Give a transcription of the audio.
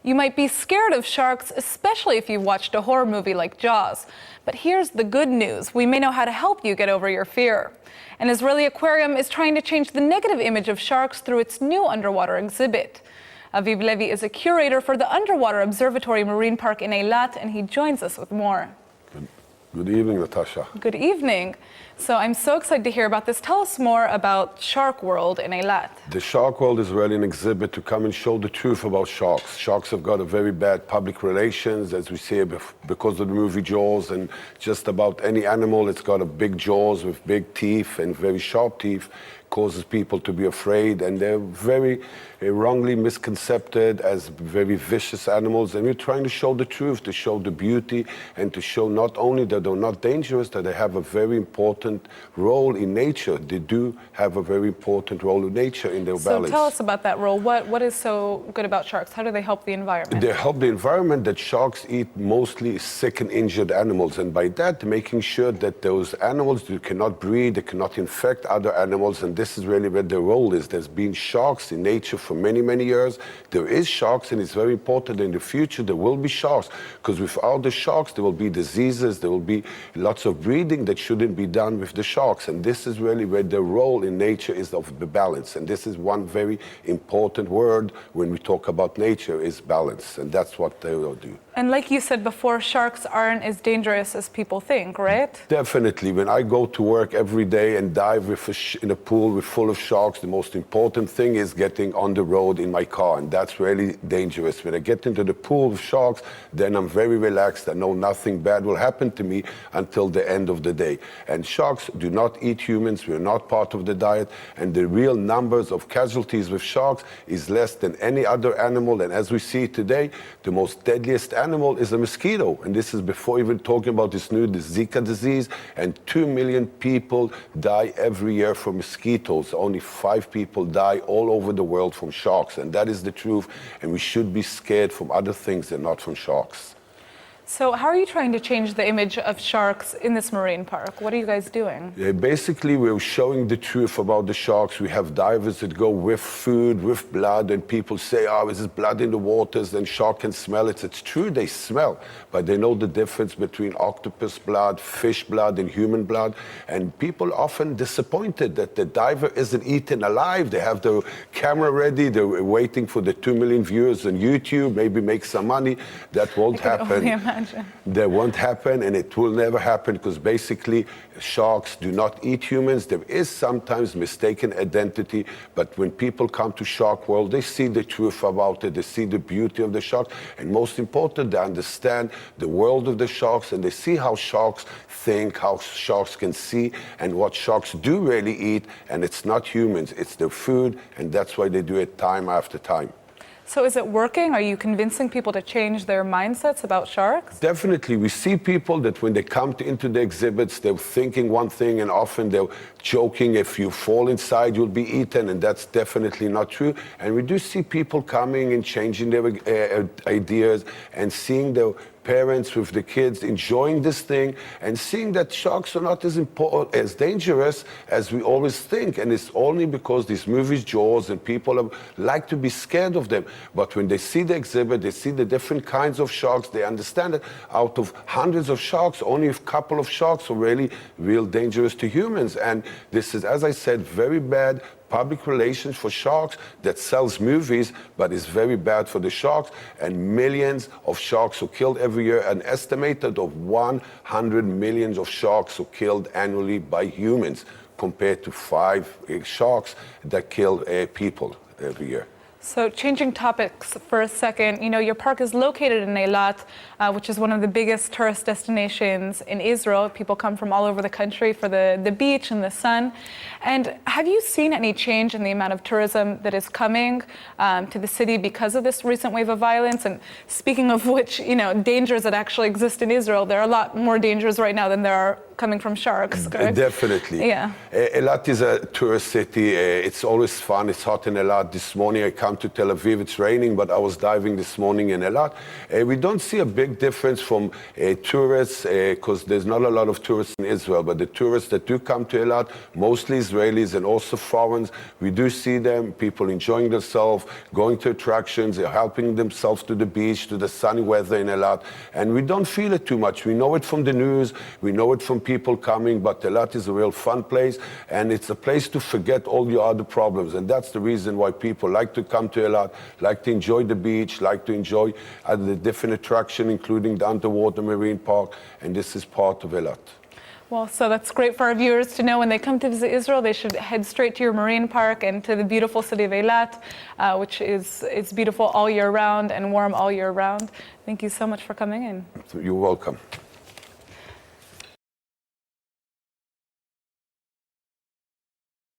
You might be scared of sharks, especially if you've watched a horror movie like Jaws. But here's the good news. We may know how to help you get over your fear. An Israeli aquarium is trying to change the negative image of sharks through its new underwater exhibit. Aviv Levi is a curator for the Underwater Observatory Marine Park in Eilat, and he joins us with more. Good evening, Natasha. Good evening. So I'm so excited to hear about this. Tell us more about Shark World in Eilat. The Shark World is really an exhibit to come and show the truth about sharks. Sharks have got a very bad public relations, as we say, because of the movie Jaws, and just about any animal, it's got a big jaws with big teeth and very sharp teeth, causes people to be afraid, and they're very wrongly misconcepted as very vicious animals. And we're trying to show the truth, to show the beauty, and to show not only that they're not dangerous, that they have a very important role in nature. They do have a very important role in nature in their balance. So tell us about that role. What is so good about sharks? How do they help the environment? They help the environment. That sharks eat mostly sick and injured animals, and by that making sure that those animals cannot breed, they cannot infect other animals, and this is really where their role is. There's been sharks in nature for many, many years. There is sharks, and it's very important in the future there will be sharks, because without the sharks there will be diseases, there will be lots of breeding that shouldn't be done with the sharks, and this is really where the role in nature is of the balance. And this is one very important word when we talk about nature, is balance, and that's what they will do. And like you said before, sharks aren't as dangerous as people think, right? Definitely. When I go to work every day and dive in a pool full of sharks, the most important thing is getting on the road in my car, and that's really dangerous. When I get into the pool of sharks, then I'm very relaxed. I know nothing bad will happen to me until the end of the day. And sharks do not eat humans. We're not part of the diet, and the real numbers of casualties with sharks is less than any other animal. And as we see today, the most deadliest animal is a mosquito, and this is before even talking about this new Zika disease, and 2 million people die every year from mosquitoes. Only 5 people die all over the world from sharks, and that is the truth, and we should be scared from other things and not from sharks. So how are you trying to change the image of sharks in this marine park? What are you guys doing? Basically, we're showing the truth about the sharks. We have divers that go with food, with blood, and people say, oh, is this blood in the waters? Then shark can smell it. It's true, they smell, but they know the difference between octopus blood, fish blood, and human blood. And people often disappointed that the diver isn't eaten alive. They have their camera ready. They're waiting for the 2 million viewers on YouTube, maybe make some money. That won't happen. That won't happen, and it will never happen, because basically sharks do not eat humans. There is sometimes mistaken identity, but when people come to Shark World, they see the truth about it, they see the beauty of the shark, and most important, they understand the world of the sharks, and they see how sharks think, how sharks can see, and what sharks do really eat, and it's not humans, it's their food, and that's why they do it time after time. So is it working? Are you convincing people to change their mindsets about sharks? Definitely. We see people that when they come into the exhibits, they're thinking one thing, and often they're joking, if you fall inside, you'll be eaten, and that's definitely not true. And we do see people coming and changing their ideas, and seeing their parents with the kids enjoying this thing, and seeing that sharks are not as dangerous as we always think. And it's only because these movies, Jaws, and people like to be scared of them. But when they see the exhibit, they see the different kinds of sharks, they understand that out of hundreds of sharks, only a couple of sharks are really real dangerous to humans. And this is, as I said, very bad public relations for sharks that sells movies, but is very bad for the sharks. And millions of sharks are killed every year. An estimated of 100 million of sharks are killed annually by humans, compared to 5 sharks that kill people every year. So changing topics for a second, your park is located in Eilat, which is one of the biggest tourist destinations in Israel. People come from all over the country for the beach and the sun. And have you seen any change in the amount of tourism that is coming to the city because of this recent wave of violence? And speaking of which, dangers that actually exist in Israel, there are a lot more dangers right now than there are coming from sharks, correct? Definitely. Yeah. Eilat is a tourist city. It's always fun. It's hot in Eilat. This morning I come to Tel Aviv. It's raining, but I was diving this morning in Eilat. We don't see a big difference from tourists because there's not a lot of tourists in Israel, but the tourists that do come to Eilat, mostly Israelis and also foreigners, we do see them, people enjoying themselves, going to attractions, they're helping themselves to the beach, to the sunny weather in Eilat, and we don't feel it too much. We know it from the news, we know it from people coming, but Eilat is a real fun place, and it's a place to forget all your other problems, and that's the reason why people like to come to Eilat, like to enjoy the beach, like to enjoy the different attractions, including the underwater marine park, and this is part of Eilat. Well, so that's great for our viewers to know when they come to visit Israel, they should head straight to your marine park and to the beautiful city of Eilat, which is beautiful all year round and warm all year round. Thank you so much for coming in. You're welcome.